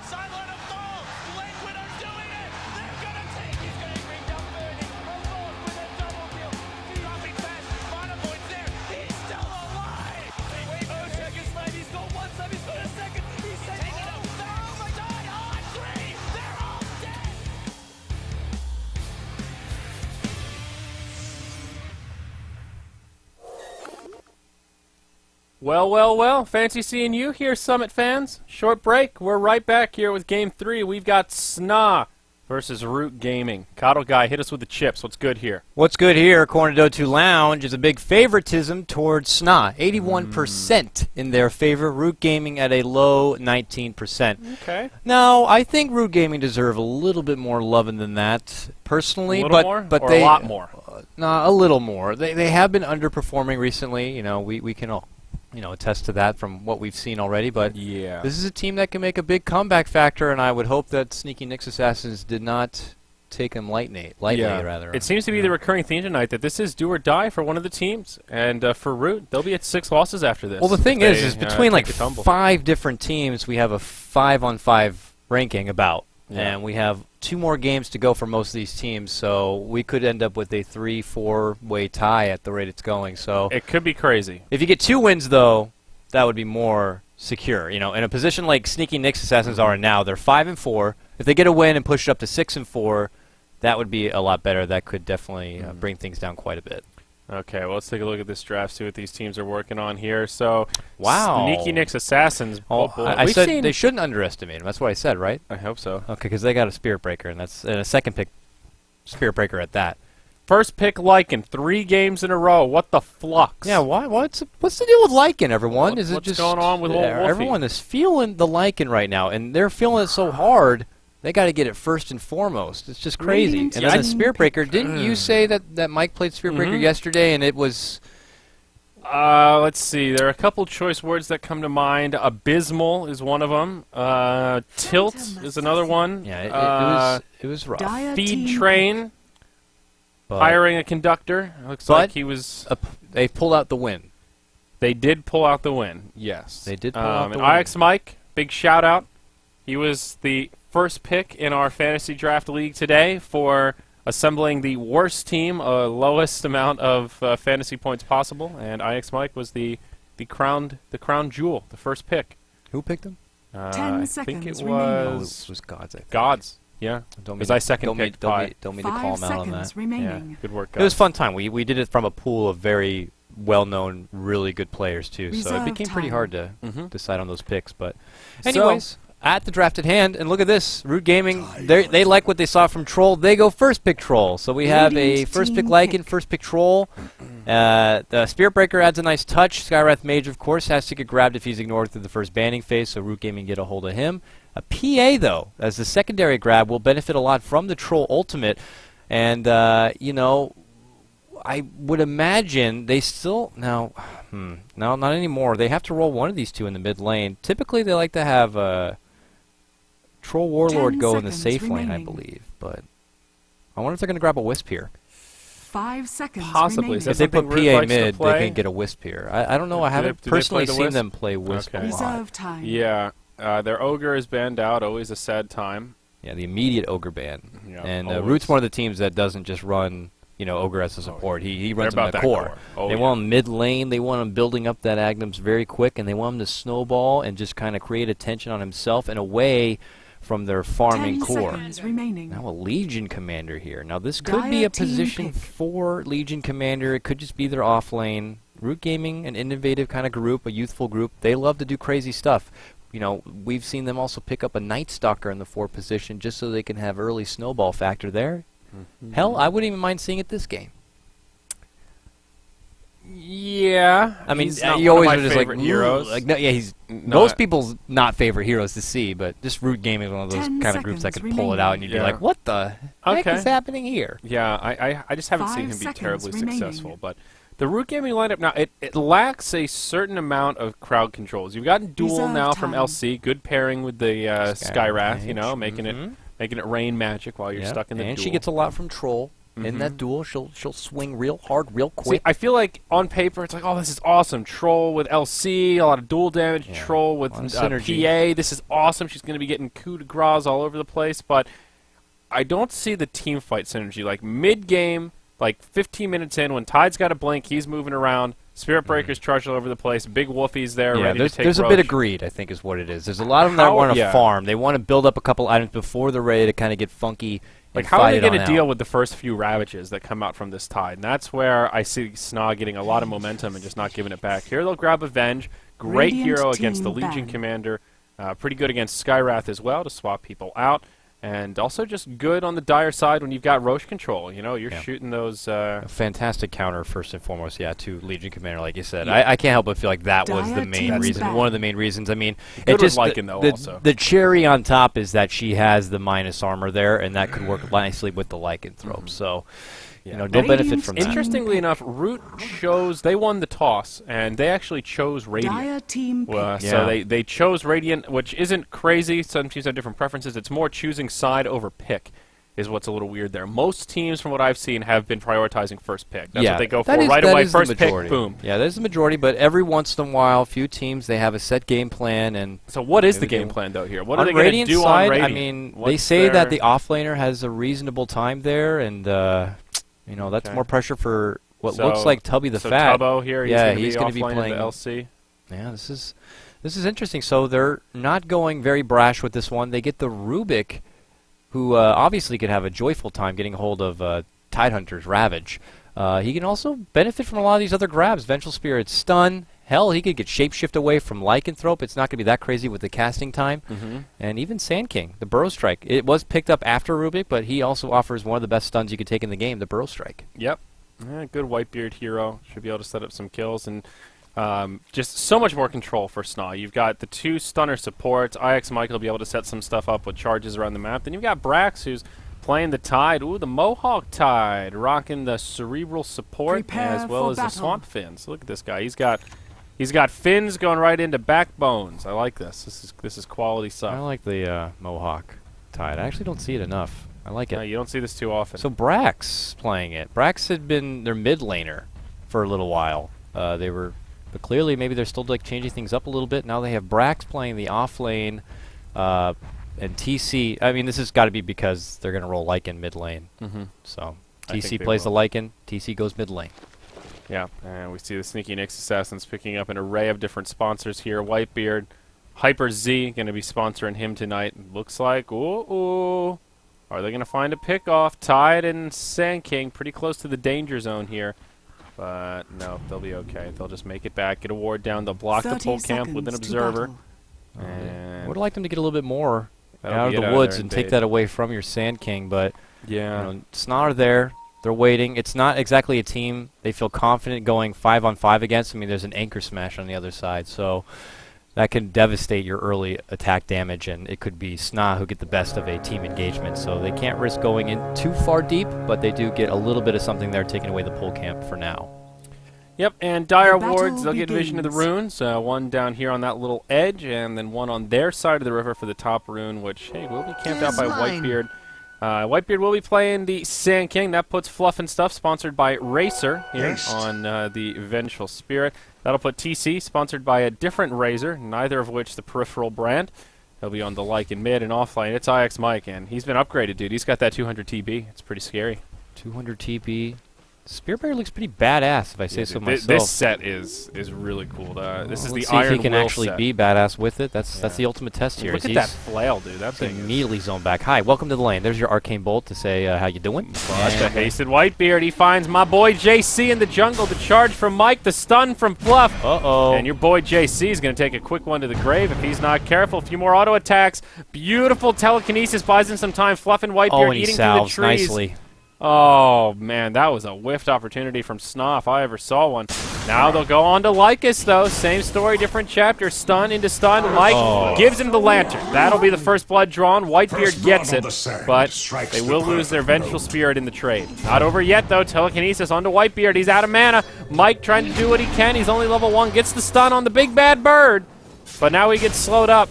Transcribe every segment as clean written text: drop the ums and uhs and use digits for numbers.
Sideline of ball. Lakewood's doing it. They're gonna take. He's gonna bring down 30. Alone with a double kill. Dropping pass. Monopoint's there. He's still alive. Wait, seconds left. He's going one time. He's going a second. He's taking it. They're overtime on three. They're all dead. Well, well, well. Fancy seeing you here, Summit fans. Short break. We're right back here with Game 3. We've got SNA versus Root Gaming. Coddle Guy, hit us with the chips. What's good here? What's good here, Cornado 2 Lounge, is a big favoritism towards SNA. 81% in their favor. Root Gaming at a low 19%. Okay. Now, I think Root Gaming deserve a little bit more loving than that, personally. A little more? But or they, a lot more? Nah, a little more. They have been underperforming recently. You know, we can all, attest to that from what we've seen already. But Yeah. this is a team that can make a big comeback factor, and I would hope that Sneaky Nick's Assassins did not take them lightly. It seems to be the recurring theme tonight that this is do or die for one of the teams. And for Root, they'll be at 6 losses after this. Well, the thing is between like take a tumble. 5 different teams, we have a 5-on-5 ranking about. Yeah. And we have 2 more games to go for most of these teams, so we could end up with a 3-4-way tie at the rate it's going. So It could be crazy. if you get 2 wins, though, that would be more secure. In a position like Sneaky Nick's Assassins are in now, they're 5-4. If they get a win and push it up to 6-4, that would be a lot better. That could definitely bring things down quite a bit. Okay, well, let's take a look at this draft, see what these teams are working on here. So, Wow. Sneaky Nick's Assassins. Oh, boy. I We've said seen- they shouldn't underestimate him. That's what I said, right? I hope so. Okay, because they got a Spirit Breaker, and that's a second pick Spirit Breaker at that. First pick Lycan, 3 games in a row. What the flux? Yeah, why? What's the deal with Lycan, everyone? Is it What's just going on with old Wolfie? everyone is feeling the Lycan right now, and they're feeling it so hard. They got to get it first and foremost. It's just crazy. And then the Spirit Breaker. Didn't you say that Mike played Spirit Breaker yesterday, and it was? Let's see. There are a couple choice words that come to mind. Abysmal is one of them. Tilt is another one. Yeah, it was rough. Feed train. But Hiring a conductor. Looks like he was. they pulled out the win. They did pull out the win. Yes. They did pull out the and win. IX Mike, big shout out. He was the first pick in our fantasy draft league today for assembling the worst team, lowest amount of fantasy points possible, and IX Mike was the crown jewel, the first pick. Who picked him? 10 I seconds think it remaining. was Gods. I think. Gods. Yeah, because I second picked Pi. Don't mean to call 5 him out on that. seconds remaining. Good work, It was guys. a fun time. We did it from a pool of very well-known, really good players too. So it Reserve became pretty time. hard to Mhm. decide on those picks. But So- anyways, at the draft at hand, and look at this, Root Gaming. They like what they saw from Troll. They go first pick Troll. So we have a Radiant first pick team Lycan, pick. first pick Troll. The Spirit Breaker adds a nice touch. Skywrath Mage, of course, has to get grabbed if he's ignored through the first banning phase. So Root Gaming get a hold of him. A PA, though, as the secondary grab, will benefit a lot from the Troll Ultimate. And, I would imagine they still... No, not anymore. They have to roll one of these two in the mid lane. Typically, they like to have Troll Warlord 10 go in the seconds safe lane, I remaining. believe. But I wonder if they're going to grab a Wisp here. 5 seconds Possibly. Is remaining. that If they put something Root PA likes to mid, they play? can get a Wisp here. I don't know. I Do haven't they play personally the seen Wisp? them play Wisp Okay. a lot. Reserve time. Yeah, their ogre is banned out. Always a sad time. Yeah, the immediate Ogre ban. Yeah, And always. Root's one of the teams that doesn't just run, Ogre as a support. He runs They're him about the that core. core. Oh, They yeah. want him mid lane. They want him building up that Agnums very quick, and they want him to snowball and just kind of create attention on himself and away from their farming 10 core. seconds remaining. Now a Legion Commander here. Now this could be a Dire team position pick. for Legion Commander. It could just be their off lane. Root Gaming, an innovative kind of group, a youthful group. They love to do crazy stuff. We've seen them also pick up a Night Stalker in the 4 position just so they can have early snowball factor there. Hell, I wouldn't even mind seeing it this game. Yeah, I mean, he's not you one always of are my just like, favorite "Ooh," heroes. like no, yeah, he's No, most people's not favorite heroes to see, but just Root Gaming is one of those 10 kind of groups that seconds could pull it out and you'd be Yeah. like, what the heck Okay. is happening here? Yeah, I just haven't 5 seen him be seconds terribly remaining. successful. But the Root Gaming lineup now, it lacks a certain amount of crowd controls. You've gotten Duel Reserve now from time. LC, good pairing with the Skywrath, Mage. making it rain magic while you're Yep, stuck in the and duel. she gets a lot from Troll. in that duel. She'll swing real hard, real See, quick. I feel like on paper it's like, oh, this is awesome. Troll with LC, a lot of dual damage. Yeah. Troll with A lot of synergy. PA. This is awesome. She's going to be getting coup de grace all over the place. But I don't see the team fight synergy. Like mid-game, like 15 minutes in, when Tide's got a blink, he's moving around. Spirit Breaker's charged all over the place. Big Wolfie's there ready to take there's a Roche. bit of greed, I think, is what it is. There's a lot of them that want to Yeah. farm. They want to build up a couple items before they're ready to kind of get funky. Like, and how are fight they it going on to deal out. with the first few Ravages that come out from this Tide? And that's where I see SNA getting a lot of momentum and just not giving it back. Here they'll grab Avenge. Great Radiant hero against the team Legion ban. Commander. Pretty good against Skywrath as well to swap people out. And also just good on the Dire side when you've got Roche control. You know, you're Yeah. shooting those... A fantastic counter, first and foremost, to Legion Commander, like you said. Yeah. I can't help but feel like that was the Dire main team's reason, back. one of the main reasons. I mean, Good it just with Lycan, though, also. the cherry on top is that she has the minus armor there, and that could work nicely with the Lycanthrope. So, Yeah. they'll benefit Radiant from that. Interestingly enough, Root chose... They won the toss, and they actually chose Radiant. Dire team pick. Well, Yeah. So they chose Radiant, which isn't crazy. Some teams have different preferences. It's more choosing side over pick is what's a little weird there. Most teams, from what I've seen, have been prioritizing first pick. That's what they go for that is- right that away. is the First pick, majority. boom. Yeah, that is the majority, but every once in a while, a few teams, they have a set game plan, and So what is the Maybe game they- plan, though, here? What are on they going to Radiant do side, on Radiant? I mean, they What's say that their- the offlaner has a reasonable time there, and that's Okay. more pressure for what So- looks like Tubby the so Fat. Tubbo here, Yeah, he's he's going gonna to be be playing- the LC. Yeah, this is interesting. So they're not going very brash with this one. They get the Rubik, who obviously could have a joyful time getting a hold of Tidehunter's Ravage. He can also benefit from a lot of these other grabs. Vengeful Spirit, Stun. Hell, he could get Shapeshift away from Lycanthrope. It's not going to be that crazy with the casting time. And even Sand King, the Burrow Strike. It was picked up after Rubik, but he also offers one of the best stuns you could take in the game, the Burrow Strike. Yep. Good Whitebeard hero. Should be able to set up some kills. And just so much more control for SNA. You've got the two stunner supports. IX Mike will be able to set some stuff up with charges around the map. Then you've got Brax, who's playing the Tide. Ooh, the Mohawk Tide. Rocking the Cerebral support Prepare as well for as the battle. Swamp Fins. Look at this guy. He's got fins going right into backbones. I like this. This is quality I stuff. like the Mohawk Tide. I actually don't see it enough. I like it. No, you don't see this too often. So Brax playing it. Brax had been their mid laner for a little while. But clearly maybe they're still like changing things up a little bit. Now they have Brax playing the off lane, and TC. I mean, this has got to be because they're going to roll Lycan mid lane. So I think TC they plays will. the Lycan. TC goes mid lane. Yeah, and we see the Sneaky Nyx Assassins picking up an array of different sponsors here. Whitebeard, Hyper Z going to be sponsoring him tonight. Looks like, ooh. Are they going to find a pick-off? Tide and Sand King pretty close to the danger zone here. But no, they'll be okay. They'll just make it back, get a ward down. They'll block the 30 pole camp with an seconds to observer. battle. I And would like them to get a little bit more that'll out be of it the out woods there and in take Dade. that away from your Sand King, but Yeah. SNA are there. They're waiting. It's not exactly a team they feel confident going 5-on-5 against. I mean, there's an Anchor Smash on the other side, so that can devastate your early attack damage, and it could be SNA who get the best of a team engagement. So they can't risk going in too far deep, but they do get a little bit of something there, taking away the pull camp for now. Yep, and Dire The battle Wards, they'll get Vision of the begins. Runes. One down here on that little edge, and then one on their side of the river for the top rune, which, hey, will be camped out by Whitebeard. Whitebeard will be playing the Sand King. That puts Fluff and Stuff, sponsored by Racer here on the Vengeful Spirit. That'll put TC, sponsored by a different Razor, neither of which the Peripheral brand. He'll be on the Lycan mid and offlane. It's IX Mike, and he's been upgraded, dude. He's got that 200 TB. It's pretty scary. 200 TP. Spearbear looks pretty badass, if I say Yeah, so dude, myself. this set is really cool. This is Let's the see Iron if he can Will actually set. be badass with it. That's Yeah. the ultimate test here. Look is at that flail, dude. That he's thing is... immediately zone back. Hi, welcome to the lane. There's your Arcane Bolt to say how you doing. That's the hasted Whitebeard. He finds my boy JC in the jungle. The charge from Mike, the stun from Fluff. Uh-oh. And your boy JC is going to take a quick one to the grave if he's not careful. A few more auto attacks. Beautiful telekinesis buys him some time. Fluff and Whitebeard Oh, and he eating through the salves trees. nicely. Oh, man, that was a whiffed opportunity from SNA if I ever saw one. Now they'll go on to Lycus, though. Same story, different chapter. Stun into stun. Mike gives him the lantern. That'll be the first blood drawn. Whitebeard gets it, but they will lose their Vengeful Spirit in the trade. Not over yet, though. Telekinesis onto Whitebeard. He's out of mana. Mike trying to do what he can. He's only level 1. Gets the stun on the big bad bird, but now he gets slowed up.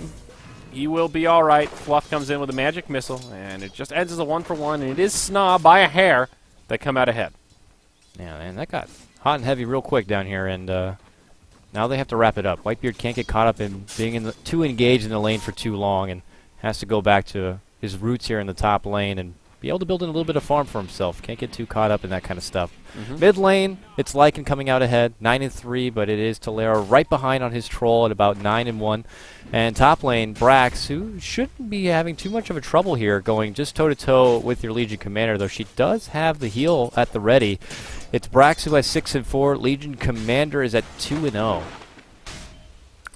He will be all right. Fluff comes in with a magic missile, and it just ends as a 1-for-1, and it is SNA by a hair. that come out ahead. Yeah, man, that got hot and heavy real quick down here, and now they have to wrap it up. Whitebeard can't get caught up in being too engaged in the lane for too long, and has to go back to his roots here in the top lane and be able to build in a little bit of farm for himself. Can't get too caught up in that kind of stuff. Mid lane, it's Lycan coming out ahead, 9-3, but it is Tolera right behind on his troll at about 9-1. And top lane, Brax, who shouldn't be having too much of a trouble here, going just toe-to-toe with your Legion Commander, though she does have the heal at the ready. It's Brax who has 6-4. Legion Commander is at 2-0.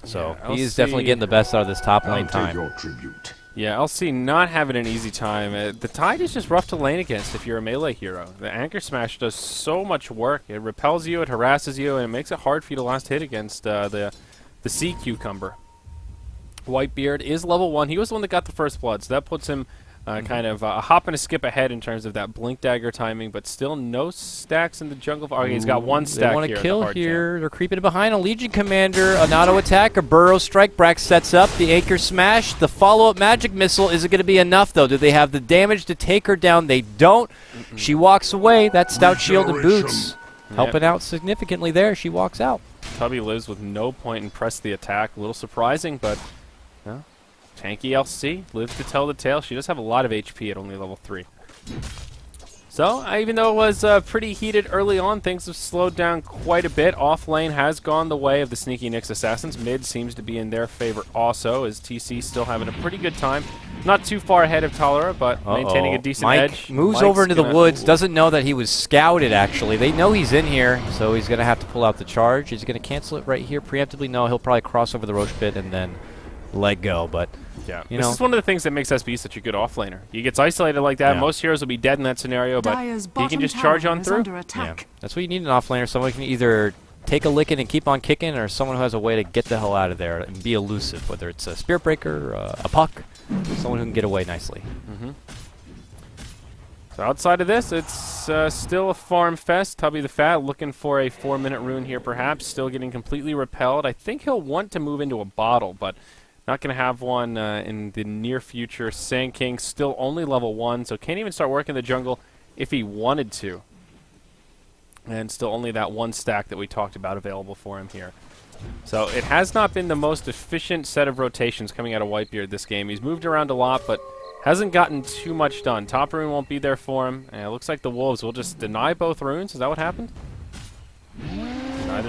So Yeah, he is LC definitely getting the best out of this top I'll lane take time. your tribute. Yeah, LC not having an easy time. The Tide is just rough to lane against if you're a melee hero. The Anchor Smash does so much work. It repels you, it harasses you, and it makes it hard for you to last hit against the Sea Cucumber. Whitebeard is level 1. He was the one that got the first blood, so that puts him kind of a hop and a skip ahead in terms of that Blink Dagger timing, but still no stacks in the jungle. Okay, he's got one stack They want here. to at the kill hard here. They're creeping behind a Legion Commander. An auto attack, a Burrow Strike. Brax sets up the Anchor Smash. The follow-up Magic Missile. Is it going to be enough, though? Do they have the damage to take her down? They don't. She walks away. That Stout Shield and Boots helping out significantly there. She walks out. Tubby lives with no point and press the attack. A little surprising, but tanky LC lives to tell the tale. She does have a lot of HP at only level 3. So, even though it was pretty heated early on, things have slowed down quite a bit. Off lane has gone the way of the Sneaky Nyx Assassins. Mid seems to be in their favor also, as TC still having a pretty good time. Not too far ahead of Tolera, but maintaining a decent Mike edge. moves Mike's over into the gonna- woods, doesn't know that he was scouted, actually. They know he's in here, so he's going to have to pull out the charge. He's going to cancel it right here preemptively. No, he'll probably cross over the Roche pit and then let go, but Yeah, you this know. is one of the things that makes SB such a good offlaner. He gets isolated like that. Yeah. Most heroes will be dead in that scenario, but Dire's he bottom can just tower charge on is through. under yeah, attack. that's what you need in an offlaner. Someone who can either take a licking and keep on kicking, or someone who has a way to get the hell out of there and be elusive, whether it's a Spirit Breaker, a puck, someone who can get away nicely. So outside of this, it's still a farm fest. Tubby the Fat looking for a 4-minute rune here, perhaps. Still getting completely repelled. I think he'll want to move into a bottle, but not going to have one in the near future. Sand King still only level 1, so can't even start working the jungle if he wanted to. And still only that one stack that we talked about available for him here. So it has not been the most efficient set of rotations coming out of Whitebeard this game. He's moved around a lot, but hasn't gotten too much done. Top rune won't be there for him. And it looks like the Wolves will just deny both runes. Is that what happened?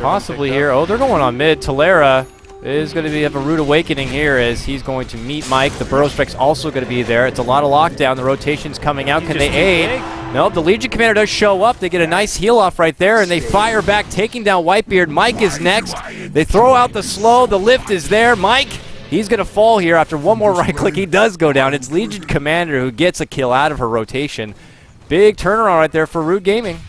Possibly here. Oh, they're going on mid. Tolera is going to have a rude awakening here as he's going to meet Mike. The Burrow Strike's also going to be there. It's a lot of lockdown. The rotation's coming out. Can they aid? Nope, the Legion Commander does show up. They get a nice heal off right there, and they fire back, taking down Whitebeard. Mike is next. They throw out the slow. The lift is there. Mike, he's going to fall here after one more right click. He does go down. It's Legion Commander who gets a kill out of her rotation. Big turnaround right there for Rude Gaming.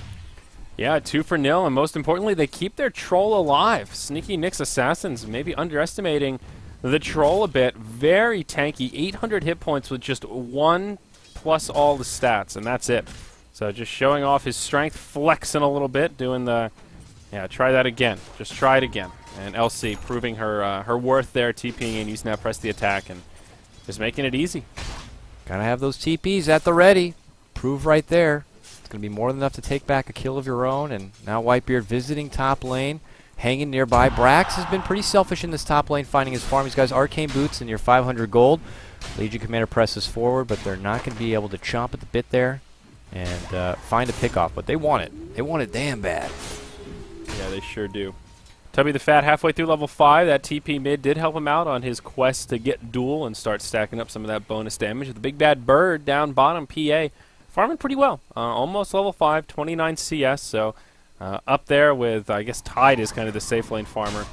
Yeah, 2-0, and most importantly, they keep their troll alive. Sneaky Nyx Assassins maybe underestimating the troll a bit. Very tanky, 800 hit points with just 1 plus all the stats, and that's it. So just showing off his strength, flexing a little bit, doing the, yeah, try that again. Just try it again. And LC proving her her worth there, TPing and using that press the attack, and just making it easy. Gotta have those TPs at the ready. Prove right there. It's going to be more than enough to take back a kill of your own. And now Whitebeard visiting top lane, hanging nearby. Brax has been pretty selfish in this top lane, finding his farm. He's got his Arcane Boots and your 500 gold. Legion Commander presses forward, but they're not going to be able to chomp at the bit there and find a pickoff. But they want it. They want it damn bad. Yeah, they sure do. Tubby the Fat halfway through level 5. That TP mid did help him out on his quest to get duel and start stacking up some of that bonus damage. The Big Bad Bird down bottom, PA, farming pretty well. Almost level 5, 29 CS, so up there with, I guess, Tide is kind of the safe lane farmer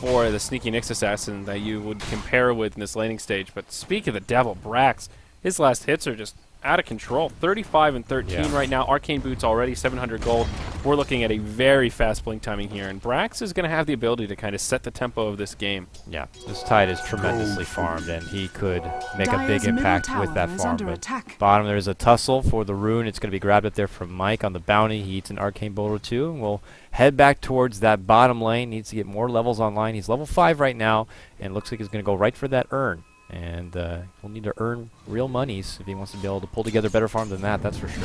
for the Sneaky Nyx Assassin that you would compare with in this laning stage. But speak of the devil, Brax, his last hits are just out of control. 35 and 13 right now. Arcane Boots already 700 gold. We're looking at a very fast blink timing here, and Brax is going to have the ability to kind of set the tempo of this game. Yeah, this Tide is tremendously farmed, and he could make a big Dire's middle impact tower with that is farm. under But attack. bottom, there's a tussle for the rune. It's going to be grabbed up there from Mike on the bounty. He eats an Arcane Bolt or two, and we'll head back towards that bottom lane. Needs to get more levels online. He's level 5 right now, and looks like he's going to go right for that urn. And he'll need to earn real monies if he wants to be able to pull together a better farm than that, that's for sure.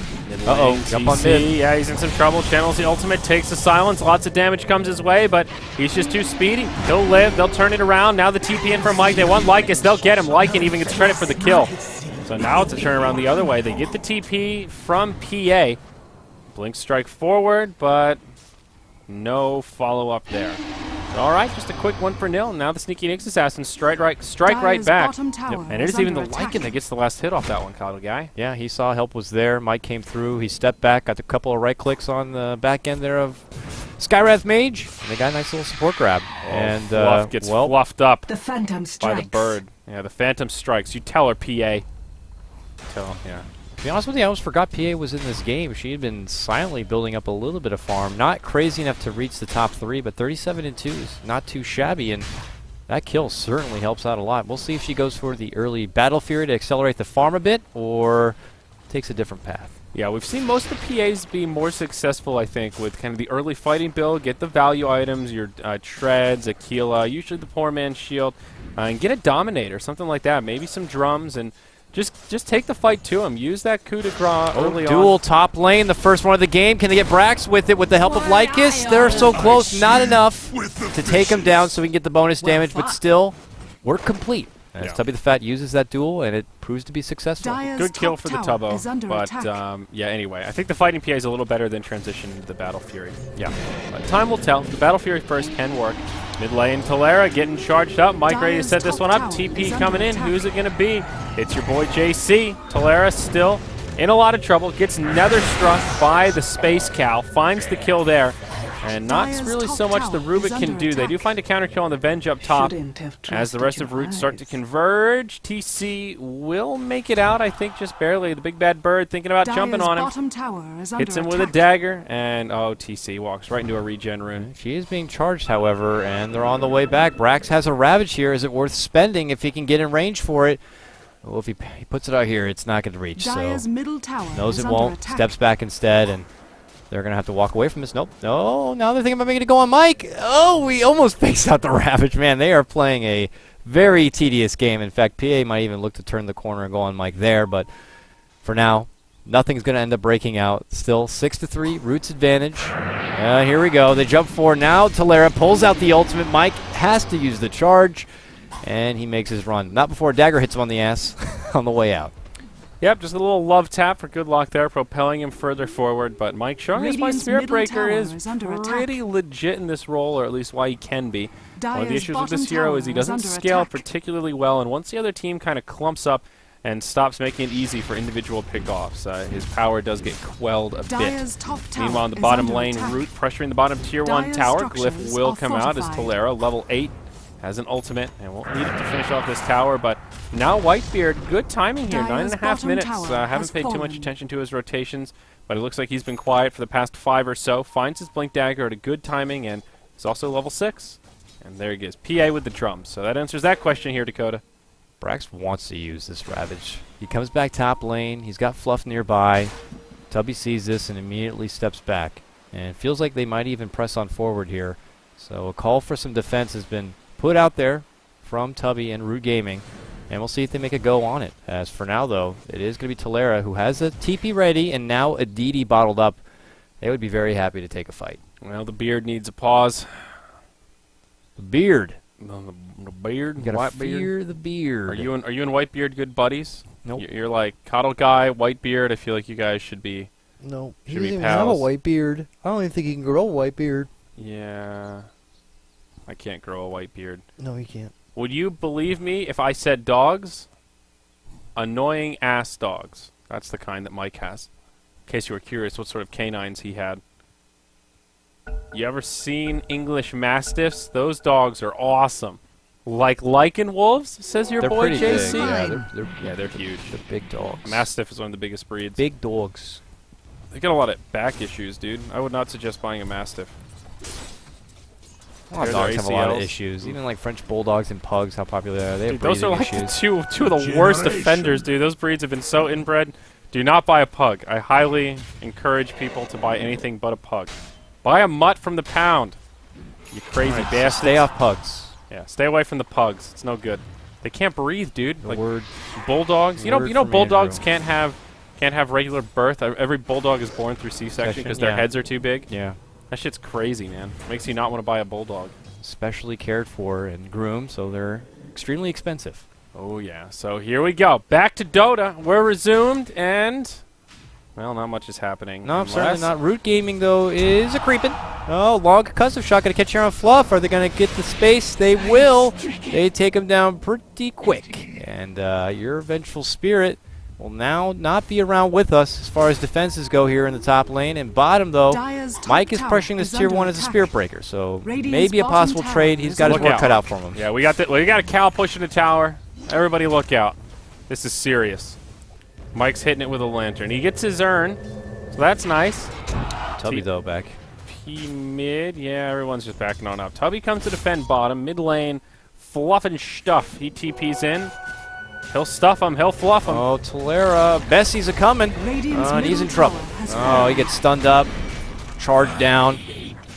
Uh-oh, jump on TC, mid. yeah, he's in some trouble. Channels the ultimate, takes the silence. Lots of damage comes his way, but he's just too speedy. He'll live. They'll turn it around. Now the TP in from Mike. They want Lycus. They'll get him. Lycan even gets credit for the kill. So now it's a turnaround the other way. They get the TP from PA. Blink strike forward, but no follow-up there. All right, just a quick 1-0. Now the Sneaky Nyx Assassin strike right Dyer's back. bottom tower And it is is even the under attack. Lycan that gets the last hit off that one, Kyle guy. Yeah, he saw help was there. Mike came through. He stepped back, got a couple of right clicks on the back end there of Skywrath Mage. And they got a nice little support grab. And Fluff gets well, fluffed up The Phantom by strikes. the bird. Yeah, the Phantom strikes. You tell her, PA. Tell him, yeah. to be honest with you, I almost forgot PA was in this game. She had been silently building up a little bit of farm. Not crazy enough to reach the top 3, but 37-2 is not too shabby, and that kill certainly helps out a lot. We'll see if she goes for the early Battle Fury to accelerate the farm a bit, or takes a different path. Yeah, we've seen most of the PAs be more successful, I think, with kind of the early fighting build, get the value items, your Treads, Aquila, usually the poor man's shield, and get a Dominator, something like that. Maybe some drums, and just take the fight to him. Use that coup de grace early Dual on. top lane, the first one of the game. Can they get Brax with it with the help of Lycus? They're so close, not enough to take him down so we can get the bonus damage, but still, work complete. As Yeah. Tubby the Fat uses that duel, and it proves to be successful. Dyer's Good kill top for the tower is Tubbo, under but attack. yeah, anyway, I think the fighting PA is a little better than transition into the Battle Fury. Yeah. But time will tell. The Battle Fury first can work. Mid lane, Talera getting charged up. Mike ready to Dyer's set this top one up. tower TP is coming under in. attack. Who's it going to be? It's your boy JC. Talera still in a lot of trouble. Gets nether struck by the Space Cow. Finds the kill there. And not Dyer's really top so much the tower Rubik is can under do. They do attack. find a counter kill on the Venge up top. Shouldn't have As the rest trusted of your Roots start to eyes. converge, TC will make it out, I think, just barely. The big bad bird thinking about jumping Dyer's on him. bottom tower is under Hits him with a attack. dagger, and TC walks right into a regen rune. She is being charged, however, and they're on the way back. Brax has a Ravage here. Is it worth spending if he can get in range for it? Well, if he puts it out here, it's not going to reach. Dyer's So middle tower knows is it under won't. attack. Steps back instead, and they're going to have to walk away from this. Nope. No, now they're thinking about making it go on Mike. Oh, we almost faced out the Ravage. Man, they are playing a very tedious game. In fact, PA might even look to turn the corner and go on Mike there, but for now, nothing's going to end up breaking out. Still 6-3, Roots advantage. Here we go. They jump forward now. Talera pulls out the ultimate. Mike has to use the charge, and he makes his run. Not before a dagger hits him on the ass on the way out. Yep, just a little love tap for good luck there, propelling him further forward. But Mike showing us why Radiant's Spirit middle Breaker tower is is under pretty attack. legit in this role, or at least why he can be. One of the Dyer's issues with bottom this hero tower is he doesn't under scale attack. particularly well, and once the other team kind of clumps up and stops making it easy for individual pickoffs, his power does get quelled a bit. Dyer's top tower Meanwhile, in the is bottom under lane, attack. Root pressuring the bottom tier 1 Dyer's tower. structures Glyph will are come out as fortified. Talera, level 8, has an ultimate, and won't need it to finish off this tower. But now Whitebeard, good timing here, Dyer's 9.5 bottom minutes. tower Haven't has paid too much fallen. attention to his rotations, but it looks like he's been quiet for the past 5 or so. Finds his Blink Dagger at a good timing, and he's also level 6. And there he goes, PA with the drums. So that answers that question here, Dakota. Brax wants to use this Ravage. He comes back top lane. He's got Fluff nearby. Tubby sees this and immediately steps back. And it feels like they might even press on forward here. So a call for some defense has been put out there from Tubby and Root Gaming. And we'll see if they make a go on it. As for now, though, it is going to be Talera who has a TP ready and now a DD bottled up. They would be very happy to take a fight. Well, the beard needs a pause. The beard. The beard, You gotta Whitebeard. fear the beard. Are you and Whitebeard good buddies? Nope. You're like Coddle Guy, Whitebeard. I feel like you guys should be. No, he Should doesn't be even have a pals. white beard. I don't even think he can grow a white beard. Yeah, I can't grow a white beard. No, he can't. Would you believe me if I said dogs? Annoying ass dogs. That's the kind that Mike has. In case you were curious what sort of canines he had. You ever seen English Mastiffs? Those dogs are awesome. Like Lycan wolves, says your They're boy pretty JC. big. Yeah, Fine. They're huge. they're big dogs. Mastiff is one of the biggest breeds. Big dogs. They got a lot of back issues, dude. I would not suggest buying a Mastiff. A lot of Tear their dogs have a lot of ACLs. issues. Even like French bulldogs and pugs, how popular they are. They have Dude, those are breathing like the issues. two of the worst offenders, dude. Those breeds have been so inbred. Do not buy a pug. I highly encourage people to buy anything but a pug. Buy a mutt from the pound. You crazy Alright, so bastards. stay off pugs. Yeah, stay away from the pugs. It's no good. They can't breathe, dude. The Like word. bulldogs. You know Word from bulldogs Andrew. can't have regular birth. Every bulldog is born through C-section because their yeah. heads are too big. Yeah. That shit's crazy, man. Makes you not want to buy a bulldog. Specially cared for and groomed, so they're extremely expensive. Oh yeah. So here we go. Back to Dota. We're resumed, and well, not much is happening. No, certainly unless- not. Root Gaming, though, is a creeping. Oh, long concussive shot. Going to catch here on Fluff. Are they going to get the space? They will. They take him down pretty quick. And your Vengeful Spirit will now not be around with us as far as defenses go here in the top lane. And bottom, though, Dyer's top Mike is tower pressuring this is tier under 1 as a attack. Spirit Breaker. So Radiant's maybe a bottom possible tower trade. He's is got his under work cut attack. out for him. Yeah, we got a cow pushing the tower. Everybody look out. This is serious. Mike's hitting it with a lantern. He gets his urn, so that's nice. Tubby, though, back. P mid, yeah, everyone's just backing on up. Tubby comes to defend bottom, mid lane, fluffing stuff. He TP's in. He'll stuff him, he'll fluff him. Oh, Tolera. Bessie's a-coming. Radiant's And he's in middle trouble. tower has Oh, fallen. he gets stunned up, charged down,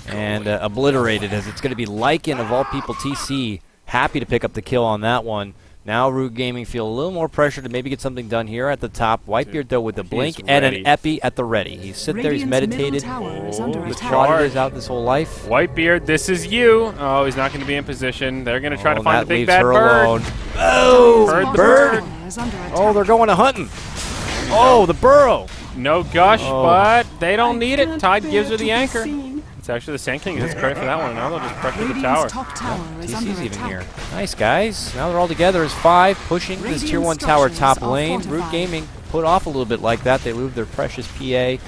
and obliterated as it's going to be Lycan, of all people, TC. Happy to pick up the kill on that one. Now Root Gaming feel a little more pressure to maybe get something done here at the top. Whitebeard, though, with the blink and ready. an epi at the ready. He's sitting there, he's Radiant's middle meditated. tower is Oh, under the attack. charge. Plotted his out this whole life. Whitebeard, this is you. Oh, he's not going to be in position. They're going to try to and find that the big leaves bad her bird. alone. Oh, Bird the bird. bird. Is under attack. Oh, they're going to hunting. Oh, the burrow. No gush, Oh. but they don't need it. Can't Tide bear gives her to the be anchor. seen. It's actually the Sand King who gets credit for that one. Now they'll just pressure the Radiant's tower. top tower is under TC's even attack. here. Nice, guys. Now they're all together as 5, pushing this tier 1 Radiant tower top structures are lane. Root fortified. Gaming put off a little bit like that. They moved their precious PA,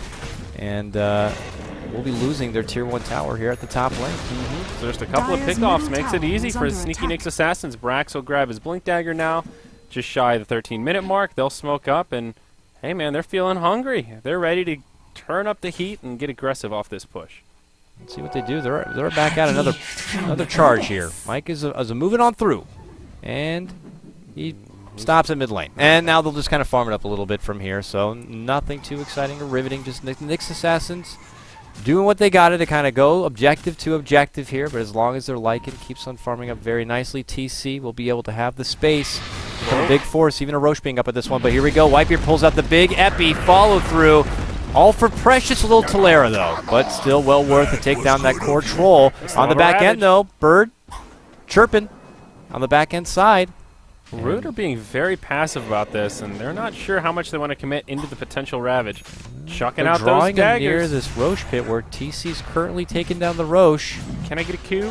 and we'll be losing their tier 1 tower here at the top lane. So just a couple of Dyer's pickoffs middle makes it tower easy is for under Sneaky attack. Nick's Assassins. Brax will grab his Blink Dagger now, just shy of the 13-minute mark. They'll smoke up, and hey, man, they're feeling hungry. They're ready to turn up the heat and get aggressive off this push. Let's see what they do. They're back at another charge here. Mike is a moving on through, and he stops at mid lane. And now they'll just kind of farm it up a little bit from here. So nothing too exciting or riveting. Just Nick's Assassins doing what they got to kind of go objective to objective here. But as long as their Lycan keeps on farming up very nicely, TC will be able to have the space for a big force. Even a Roche being up at this one. But here we go. Whitebeard pulls out the big epi follow through. All for precious little Tolera, though, but still well worth to take down that core troll. On the back end, though, Bird chirping on the back end side. Root are being very passive about this, and they're not sure how much they want to commit into the potential Ravage. Chucking They're out those drawing him near daggers. this Roche pit where TC's currently taking down the Roche. Can I get a Q?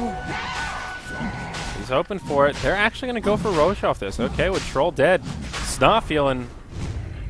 He's hoping for it. They're actually going to go for Roche off this. Okay, with Troll dead. SNA feeling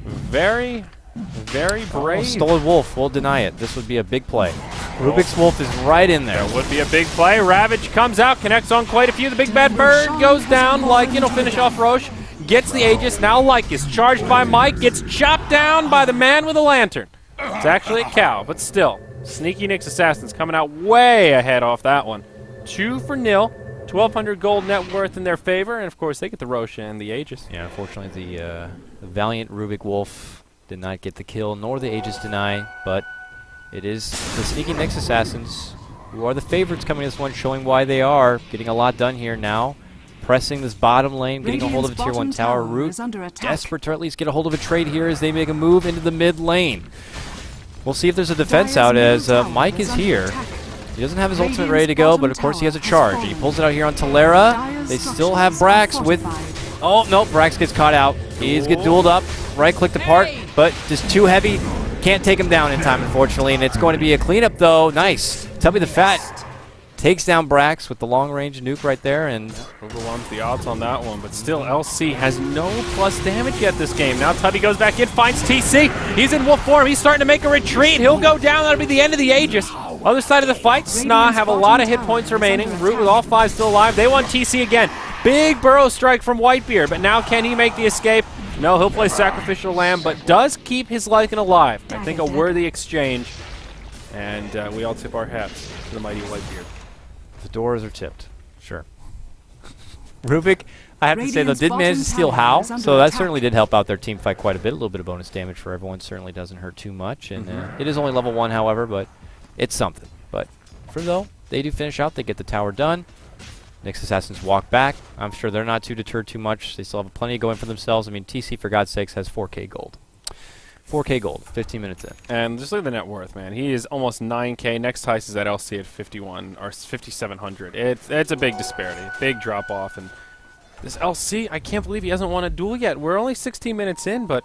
very, very brave. Stolen Wolf will deny it. This would be a big play. Rubik's Wolf is right in there. That would be a big play. Ravage comes out, connects on quite a few. The big bad bird goes down. Lycan will finish off Roche. Gets the Aegis. Now Lycan is charged by Mike. Gets chopped down by the man with a lantern. It's actually a cow, but still. Sneaky Nick's Assassins coming out way ahead off that one. 2-0. 1,200 gold net worth in their favor. And, of course, they get the Roche and the Aegis. Yeah, unfortunately, the valiant Rubik Wolf did not get the kill, nor the Aegis deny, but it is the Sneaky Nick's Assassins who are the favorites coming to this one, showing why they are. Getting a lot done here now. Pressing this bottom lane, getting a hold of a tier 1 tower. Root is under attack. desperate to at least get a hold of a trade here as they make a move into the mid lane. We'll see if there's a defense Dyer's out as middle tower Mike is under here. attack. He doesn't have his ultimate Radiant's ready to go, but bottom of course he has a tower has charge. He fallen. pulls it out here on Tolera. Dyer's They still have structures are Brax with... fortified. Oh, no, Brax gets caught out. He's get dueled up, right-clicked apart, but just too heavy. Can't take him down in time, unfortunately, and it's going to be a cleanup, though. Nice. Tubby the Fat takes down Brax with the long-range nuke right there, and Overwhelms the odds on that one, but still LC has no plus damage yet this game. Now Tubby goes back in, finds TC. He's in wolf form. He's starting to make a retreat. He'll go down. That'll be the end of the Aegis. Other side of the fight, SNA have a lot of hit points remaining. Root with all 5 still alive. They want TC again. Big burrow strike from Whitebeard, but now can he make the escape? No, he'll play Sacrificial Lamb, but does keep his Lycan alive. I think a worthy exchange, and we all tip our hats to the mighty Whitebeard. the doors are tipped. Sure. Rubik, I have to say, though, Radiant's did manage to bottom steal tower How, is under so that attack. certainly did help out their team fight quite a bit. A little bit of bonus damage for everyone certainly doesn't hurt too much, and it is only level 1, however, but it's something. But for though, they do finish out. They get the tower done. Nyx Assassins walk back. I'm sure they're not too deterred too much. They still have plenty going for themselves. I mean, TC, for God's sakes, has 4K gold. 4K gold, 15 minutes in. And just look at the net worth, man. He is almost 9K. Next highest is at LC at 51 or 5,700. It's a big disparity, big drop off. And this LC, I can't believe he hasn't won a duel yet. We're only 16 minutes in, but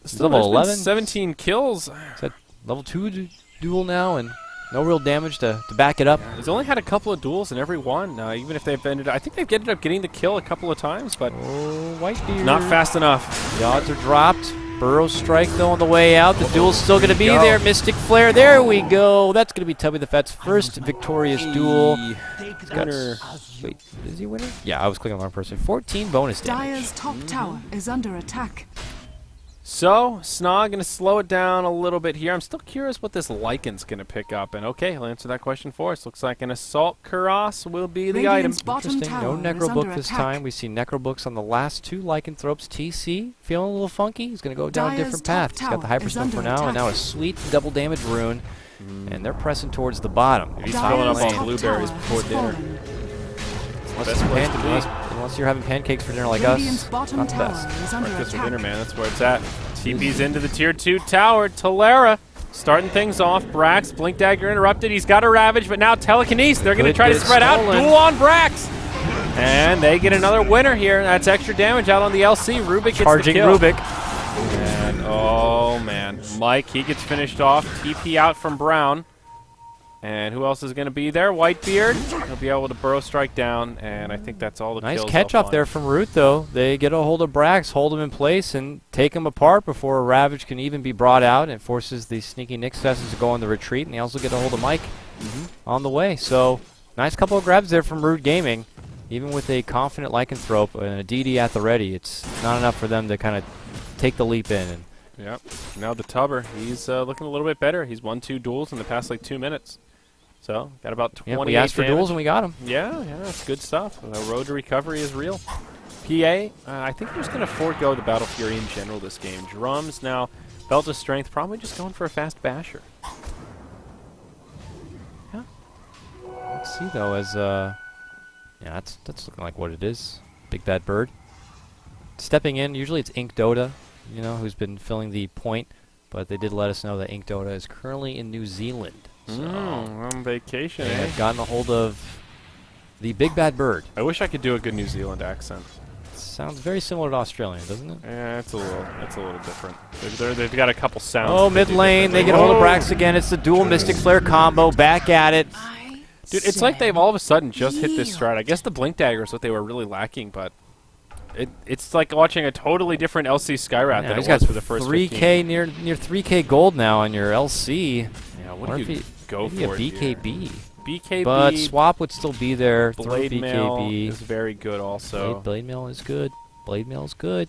still level there's been 11. 17 kills. Is that level 2 duel now, and no real damage to back it up? He's only had a couple of duels in every one. Even if they've ended, I think they've ended up getting the kill a couple of times, but Oh, Whitebeard. not fast enough. The odds are dropped. Burrow strike, though, on the way out. The duel's still going to be go. there. Mystic Flare. There we go. That's going to be Tubby the Fat's first victorious duel. He's got Winner. Wait, is he winner? Yeah, I was clicking on the wrong person. 14 bonus damage. Dire's top tower is under attack. So, SNA going to slow it down a little bit here. I'm still curious what this Lycan's going to pick up. And okay, he'll answer that question for us. Looks like an Assault Cuirass will be the Radiant's item. bottom Interesting. No tower is under Necrobook this attack. time. We see Necrobooks on the last two Lycanthropes. TC feeling a little funky. He's going to go down a Dire's different top path. He's got the tower is Hyperstone for under now, and attack. now a sweet double damage rune. And they're pressing towards the bottom. He's filling up Dire's on top blueberries tower before has dinner. fallen. Best place to be. Unless you're having pancakes for dinner like Radiant's us, bottom not the tower best. is under Breakfast for attack. dinner, man. That's where it's at. TP's into the tier 2 tower. Talera starting things off. Brax, Blink Dagger interrupted. He's got a Ravage, but now Telekinesis. They're going to Good try to bit spread out. stolen. Duel on Brax. And they get another winner here. That's extra damage out on the LC. Rubik gets Charging the kill. Rubik. And, oh, man. Mike, he gets finished off. TP out from Brown. And who else is going to be there? Whitebeard. He'll be able to burrow strike down, and I think that's all the Nice kills catch they'll off there find. from Root, though. They get a hold of Brax, hold him in place, and take him apart before a Ravage can even be brought out, and forces the sneaky Nyx Assassins to go on the retreat, and they also get a hold of Mike on the way. So, nice couple of grabs there from Root Gaming. Even with a confident Lycanthrope and a DD at the ready, it's not enough for them to kind of take the leap in. And Yep. Now the Tubber, he's looking a little bit better. He's won 2 duels in the past, 2 minutes. So, got about 20 yeah, we asked for duels and we got him. Yeah, that's good stuff. The road to recovery is real. PA, I think we're just going to forego the Battle Fury in general this game. Drums now, Belt of Strength, probably just going for a fast basher. Yeah. Let's see, though, as, yeah, that's looking like what it is. Big Bad Bird. Stepping in, usually it's Ink Dota, who's been filling the point, but they did let us know that Ink Dota is currently in New Zealand. So On vacation, they eh? have gotten a hold of the Big Bad Bird. I wish I could do a good New Zealand accent. Sounds very similar to Australian, doesn't it? Yeah, it's a little different. They've got a couple sounds. Oh, that they mid do lane, they differently. get a hold of Whoa! Brax again. It's the dual Mystic Flare combo. Back at it. Dude, it's like they've all of a sudden just hit this stride. I guess the Blink Dagger is what they were really lacking, but it's like watching a totally different LC Skyrat Yeah, than he's it was got for the first 3K near 3K gold now on your LC. 15. Yeah, what Or do if you he- go maybe for a it here? BKB. BKB, But Swap would still be there through Blade Mail BKB. is very good also. Blade Mail is good. Blade Mail is good.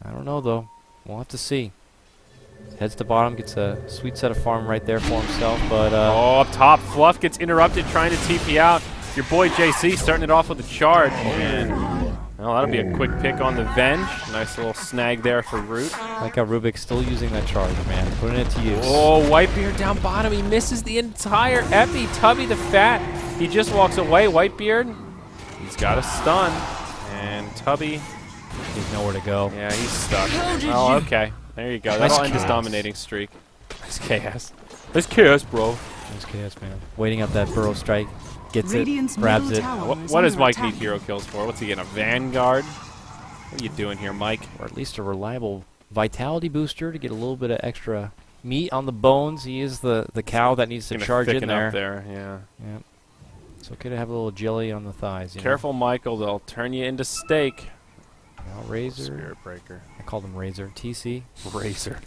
I don't know, though. We'll have to see. Heads to bottom, gets a sweet set of farm right there for himself, but Oh, up top, Fluff gets interrupted trying to TP out. Your boy JC starting it off with a charge. And, well, that'll be a quick pick on the Venge. Nice little snag there for Root. I like how Rubik's still using that charge, man. Putting it to use. Oh, Whitebeard down bottom. He misses the entire Epi. Tubby the Fat. He just walks away. Whitebeard, he's got a stun. And Tubby, He's nowhere to go. yeah, he's stuck. Oh, okay. There you go. Nice That'll end his chaos. dominating streak. Nice chaos. Nice chaos, bro. Nice chaos, man. Waiting up that burrow strike. Gets Radiant's it. Grabs middle it. tower is What does under Mike attack. need hero kills for? What's he getting? A Vanguard? What are you doing here, Mike? Or at least a reliable vitality booster to get a little bit of extra meat on the bones. He is the cow that needs to Gonna charge in thicken there. up there, yeah. Yep. It's okay to have a little jelly on the thighs. You know? Careful, Michael. They'll turn you into steak. Now, Razor. Spirit Breaker. I called him Razor. TC. Razor.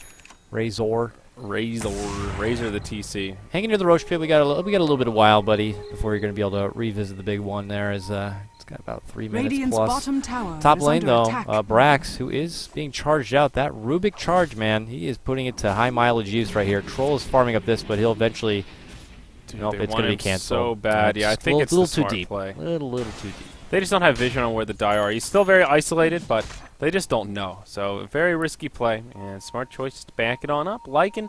Razor. Razor the TC. Hanging near the Roche pit, we got a little bit of while, buddy, before you're going to be able to revisit the big one there. It's got about 3 minutes Radiant's plus. bottom tower Top is lane, under though, attack. Brax, who is being charged out. That Rubik charge, man, he is putting it to high mileage use right here. Troll is farming up this, but he'll eventually... Dude, nope, they it's want going to be him canceled. so bad. Yeah, I It's think it's a little the too smart deep. play. Little too deep. They just don't have vision on where the die are. He's still very isolated, but they just don't know. So, very risky play, and smart choice to back it on up. Lycan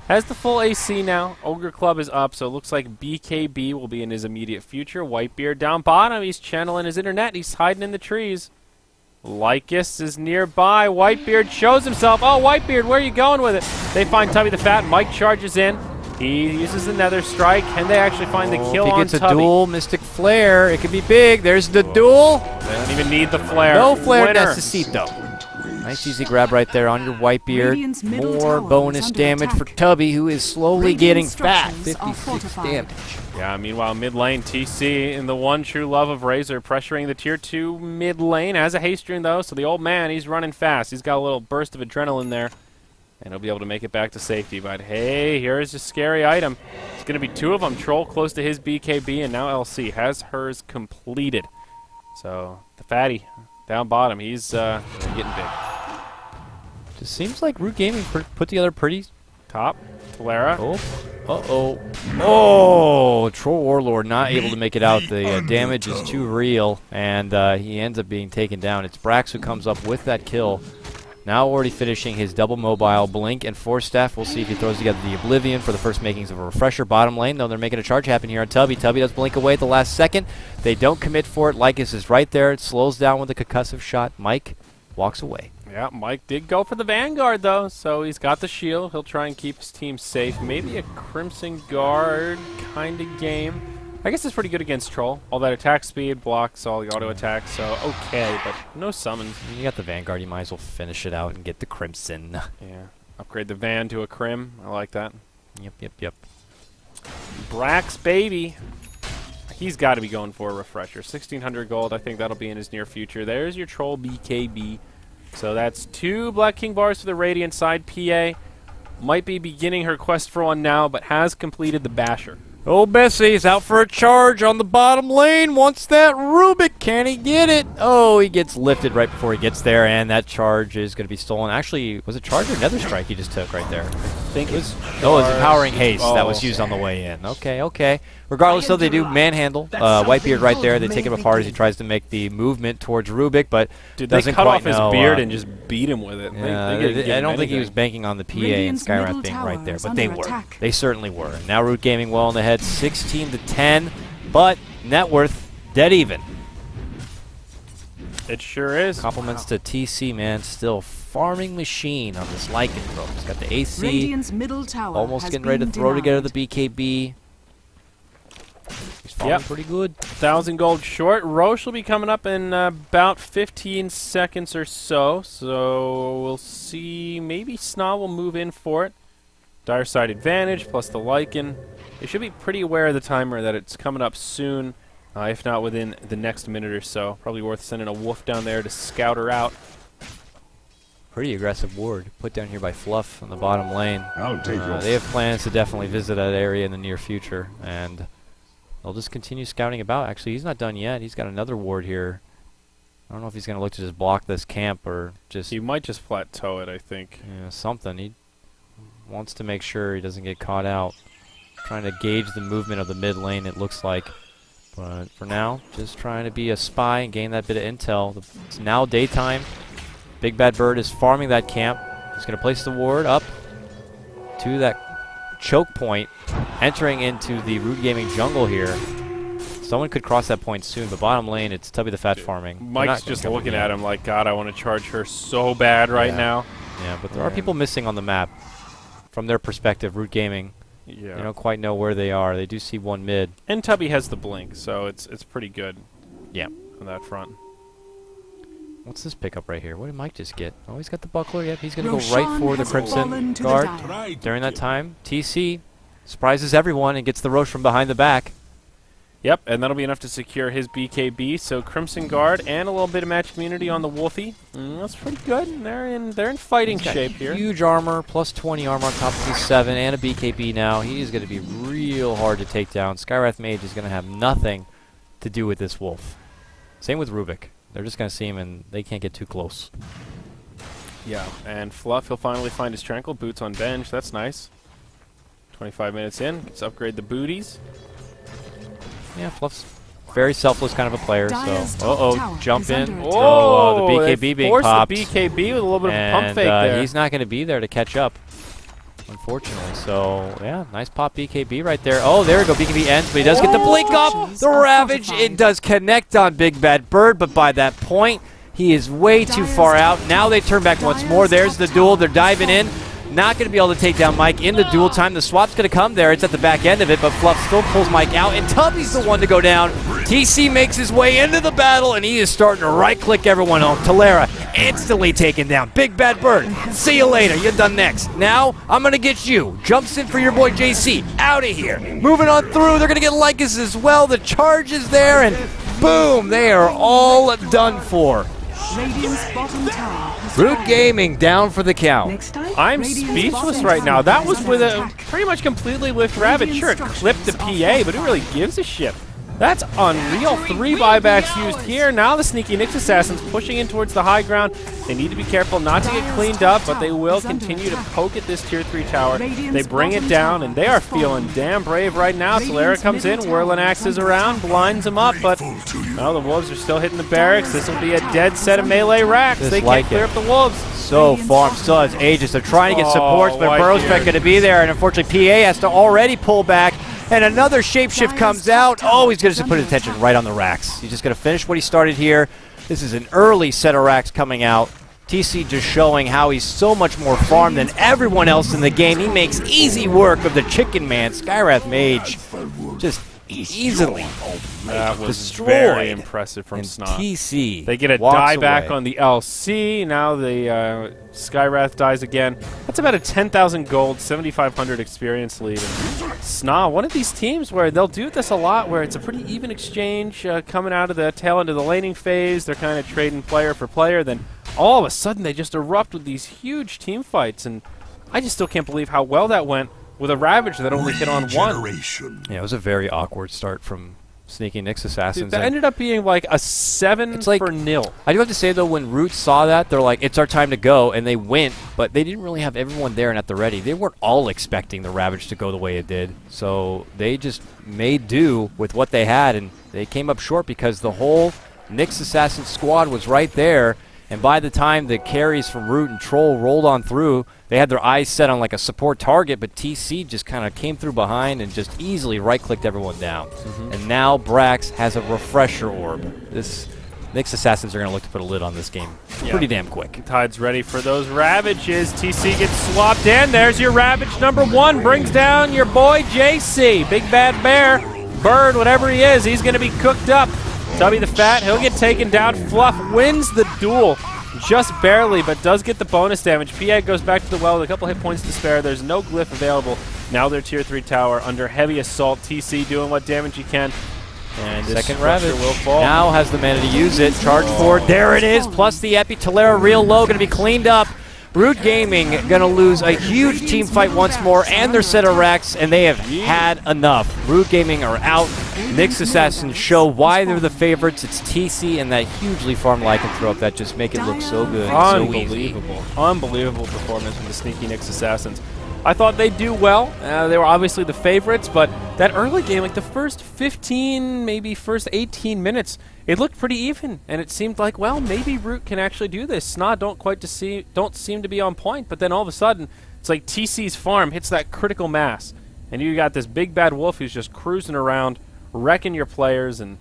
Has the full AC now. Ogre Club is up, so it looks like BKB will be in his immediate future. Whitebeard down bottom. He's channeling his internet. He's hiding in the trees. Lycus is nearby. Whitebeard shows himself. Oh, Whitebeard, where are you going with it? They find Tubby the Fat. Mike charges in. He uses the Nether Strike. Can they actually find the kill if on he gets a Tubby? dual Mystic Flare, it could be big. There's the duel. They don't even need the flare. No flare Winner. necesito. Nice easy grab right there on your Whitebeard. Radiant's middle More tower bonus is under damage for attack. Tubby, who is slowly Radiant getting fat. structures are 56 fortified. damage. Yeah, meanwhile, mid lane, TC in the one true love of Razor, pressuring the tier 2 mid lane. Has a haste rune, though, so the old man, he's running fast. He's got a little burst of adrenaline there, and he'll be able to make it back to safety. But hey, here's a scary item. It's going to be 2 of them. Troll close to his BKB, and now LC has hers completed. So the fatty down bottom, he's getting big. Just seems like Root Gaming put together pretty. Top, Talara. Oh, uh-oh. Oh, Troll Warlord not able to make it out. The damage is too real, and he ends up being taken down. It's Brax who comes up with that kill. Now already finishing his double mobile Blink and Force Staff. We'll see if he throws together the Oblivion for the first makings of a refresher. Bottom lane, though, they're making a charge happen here on Tubby. Tubby does blink away at the last second. They don't commit for it. Lycus is right there. It slows down with a concussive shot. Mike walks away. Yeah, Mike did go for the Vanguard, though, so he's got the shield. He'll try and keep his team safe. Maybe a Crimson Guard kind of game. I guess it's pretty good against Troll. All that attack speed blocks all the auto attacks, so okay, but no summons. You got the Vanguard. You might as well finish it out and get the Crimson. Yeah, upgrade the Van to a Crim. I like that. Yep. Brax, baby. He's got to be going for a refresher. 1,600 gold. I think that'll be in his near future. There's your Troll BKB. So that's 2 Black King bars for the Radiant side. PA might be beginning her quest for one now, but has completed the Basher. Old Bessie's out for a charge on the bottom lane. Wants that Rubik. Can he get it? Oh, he gets lifted right before he gets there, and that charge is going to be stolen. Actually, was it charge or Nether Strike he just took right there? I think it's Oh, it's Empowering Haste that was okay. used on the way in. Okay. Regardless, though, they do manhandle Whitebeard right there. They take him apart as he tries to make the movement towards Rubik, but Dude, they doesn't cut quite off his know, beard and just beat him with it. Yeah, They didn't give I him don't think he was anything. banking on the PA and Radiant's Skyrath middle being tower right there, is but they under were. attack. They certainly were. And now Root Gaming well in the head, 16-10, but net worth dead even. It sure is. Compliments to TC, man. Still farming machine on this Lycanthrope. He's got the AC. Radiant's middle tower Almost has getting ready to been throw together denied. the BKB. He's farming Yep. pretty good. 1,000 gold short. Roche will be coming up in about 15 seconds or so. So we'll see. Maybe SNA will move in for it. Dire side advantage plus the Lycan. They should be pretty aware of the timer that it's coming up soon, if not within the next minute or so. Probably worth sending a wolf down there to scout her out. Pretty aggressive ward put down here by Fluff on the bottom lane. I'll take your They have plans to definitely visit that area in the near future, and they'll just continue scouting about. Actually, he's not done yet. He's got another ward here. I don't know if he's going to look to just block this camp or just He might just plateau it, I think. something. He wants to make sure he doesn't get caught out. Trying to gauge the movement of the mid lane, it looks like. But for now, just trying to be a spy and gain that bit of intel. It's now daytime. Big Bad Bird is farming that camp. He's going to place the ward up to that choke point, entering into the Root Gaming jungle here. Someone could cross that point soon, but bottom lane, it's Tubby the Fat farming. They're Mike's not gonna just come looking yet. at him like, God, I want to charge her so bad right Yeah. now. Yeah, but there are people missing on the map. From their perspective, Root Gaming, Yeah. they don't quite know where they are. They do see one mid. And Tubby has the blink, so it's pretty good. Yeah. On that front. What's this pickup right here? What did Mike just get? Oh, he's got the buckler. Yep, he's going to go Roshan right for the has fallen Crimson to the Guard. dire. During that time, TC surprises everyone and gets the Roche from behind the back. Yep, and that'll be enough to secure his BKB. So Crimson Guard and a little bit of match community on the Wolfie. That's pretty good. They're in fighting He's got shape here. Huge armor, plus 20 armor on top of his 7, and a BKB now. He is going to be real hard to take down. Skywrath Mage is going to have nothing to do with this wolf. Same with Rubik. They're just going to see him, and they can't get too close. Yeah, and Fluff, he'll finally find his Tranquil. Boots on bench. That's nice. 25 minutes in. Let's upgrade the booties. Yeah, Fluff's very selfless kind of a player. Dire's So, top tower jump is in. under attack. Oh, the they BKB being forced popped. the BKB with a little bit of a pump And fake there. he's not going to be there to catch up. unfortunately. So, yeah, nice pop BKB right there. Oh, there we go. BKB ends, but he does get the blink off. The Ravage, it does connect on Big Bad Bird, but by that point, he is way too far out. Now they turn back once more. There's the duel. They're diving in. Not going to be able to take down Mike in the duel time. The swap's going to come there. It's at the back end of it, but Fluff still pulls Mike out, and Tubby's the one to go down. TC makes his way into the battle, and he is starting to right-click everyone on. Talera instantly taken down. Big Bad Bird, see you later. You're done next. Now, I'm going to get you. Jumps in for your boy JC. Out of here. Moving on through. They're going to get Lycus as well. The charge is there, and boom, they are all done for. Radiant's bottom tower has Root fallen. Gaming down for the count. Next time, I'm Radiant's speechless bottom right now. tower That is was under with a attack. pretty much completely lift Rabbit. Sure, it clipped the PA, but who really gives a shit? That's unreal. 3 buybacks used here. Now the Sneaky Nyx Assassins pushing in towards the high ground. They need to be careful not to get cleaned up, but they will continue to poke at this tier 3 tower. They bring it down, and they are feeling damn brave right now. Solera comes in, whirling axes around, blinds him up, but well, the Wolves are still hitting the barracks. This will be a dead set of melee racks. Just They like can't clear it. up the Wolves. So far, still has Aegis. They're trying to get supports, but White Burrow's Beard. not going to be there, and unfortunately, PA has to already pull back. And another shapeshift comes out. Oh, he's going to put his attention right on the racks. He's just going to finish what he started here. This is an early set of racks coming out. TC just showing how he's so much more farm than everyone else in the game. He makes easy work of the Chicken Man, Skywrath Mage. Just easily That was destroyed. very impressive from And Snot. TC They get a walks die back away. on the LC. Now the Skywrath dies again. That's about a 10,000 gold, 7,500 experience lead. And SNA, one of these teams where they'll do this a lot, where it's a pretty even exchange coming out of the tail end of the laning phase. They're kind of trading player for player. Then all of a sudden they just erupt with these huge team fights. And I just still can't believe how well that went with a Ravage that only hit on one. Yeah, it was a very awkward start from Sneaky Nyx Assassins. Dude, that and ended up being like a 7 It's like- for nil. I do have to say, though, when Root saw that, they're like, it's our time to go, and they went, but they didn't really have everyone there and at the ready. They weren't all expecting the Ravage to go the way it did, so they just made do with what they had, and they came up short because the whole Nyx Assassin squad was right there, and by the time the carries from Root and Troll rolled on through, they had their eyes set on like a support target, but TC just kind of came through behind and just easily right-clicked everyone down. And now Brax has a refresher orb. This Nyx Assassins are going to look to put a lid on this game pretty damn quick. Tide's ready for those Ravages. TC gets swapped in. There's your Ravage number 1. Brings down your boy JC. Big Bad Bear. Bird, whatever he is, he's going to be cooked up. Tubby the Fat, he'll get taken down. Fluff wins the duel. Just barely, but does get the bonus damage. PA goes back to the well with a couple hit points to spare. There's no glyph available. Now their tier 3 tower under heavy assault. TC doing what damage he can. And this Second pressure Ravage will fall. now has the mana to use it. Charge forward. There it is. Plus the Epi. Talera real low. Going to be cleaned up. Root Gaming going to lose a huge team fight once more and their set of racks, and they have had enough. Root Gaming are out. Nyx Assassins show why they're the favorites. It's TC and that hugely farm lycanthrope that just make it look so good. So easy. Unbelievable. Unbelievable performance from the Sneaky Nyx Assassins. I thought they'd do well. They were obviously the favorites, but that early game, like the first 15, maybe first 18 minutes, it looked pretty even, and it seemed like, well, maybe Root can actually do this. SNA don't seem to be on point, but then all of a sudden, it's like TC's farm hits that critical mass, and you got this big bad wolf who's just cruising around, wrecking your players, and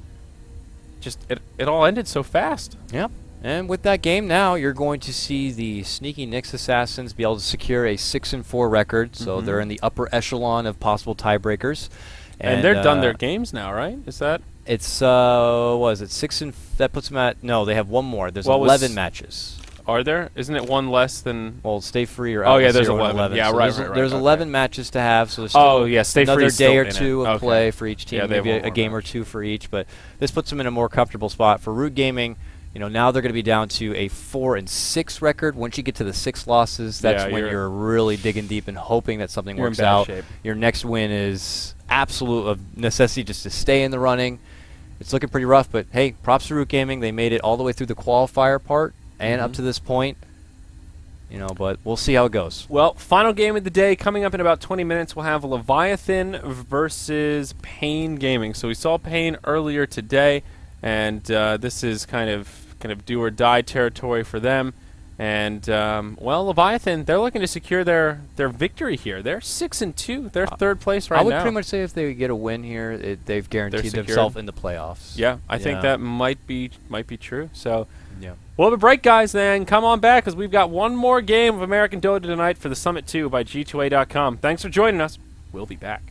just it all ended so fast. Yep. And with that game now, you're going to see the Sneaky Nyx Assassins be able to secure a 6-4 record, so they're in the upper echelon of possible tiebreakers. And they're done their games now, right? Is that? It's what is it, 6 and that puts them at, no, they have one more. There's What was- 11 matches. Are there? Isn't it one less than? Well, Stay Free or Oh, yeah, Atlas there's 0 and 11. Yeah, So right, there's, right. There's Okay. 11 matches to have, so there's still Oh, yeah, Stay another Free day or in it. two of Okay. play for each team, Yeah, they have maybe one a more game or match. two for each, but this puts them in a more comfortable spot. For Root Gaming, you know, now they're going to be down to a 4-6 record. Once you get to the 6 losses, that's Yeah, when you're really digging deep and hoping that something You're in works bad out. shape. Your next win is absolute of necessity just to stay in the running. It's looking pretty rough, but hey, props to Root Gaming. They made it all the way through the qualifier part and up to this point. You know, but we'll see how it goes. Well, final game of the day coming up in about 20 minutes. We'll have Leviathan versus Pain Gaming. So we saw Pain earlier today, and this is kind of do or die territory for them. And well, Leviathan, they're looking to secure their victory here. They're 6-2. They're third place right now. I would pretty much say if they get a win here, they've guaranteed secured. themselves in the playoffs. Yeah, I think that might be true. So Yeah. we'll have a break, guys. Then come on back because we've got one more game of American Dota tonight for the Summit 2 by G2A.com. Thanks for joining us. We'll be back.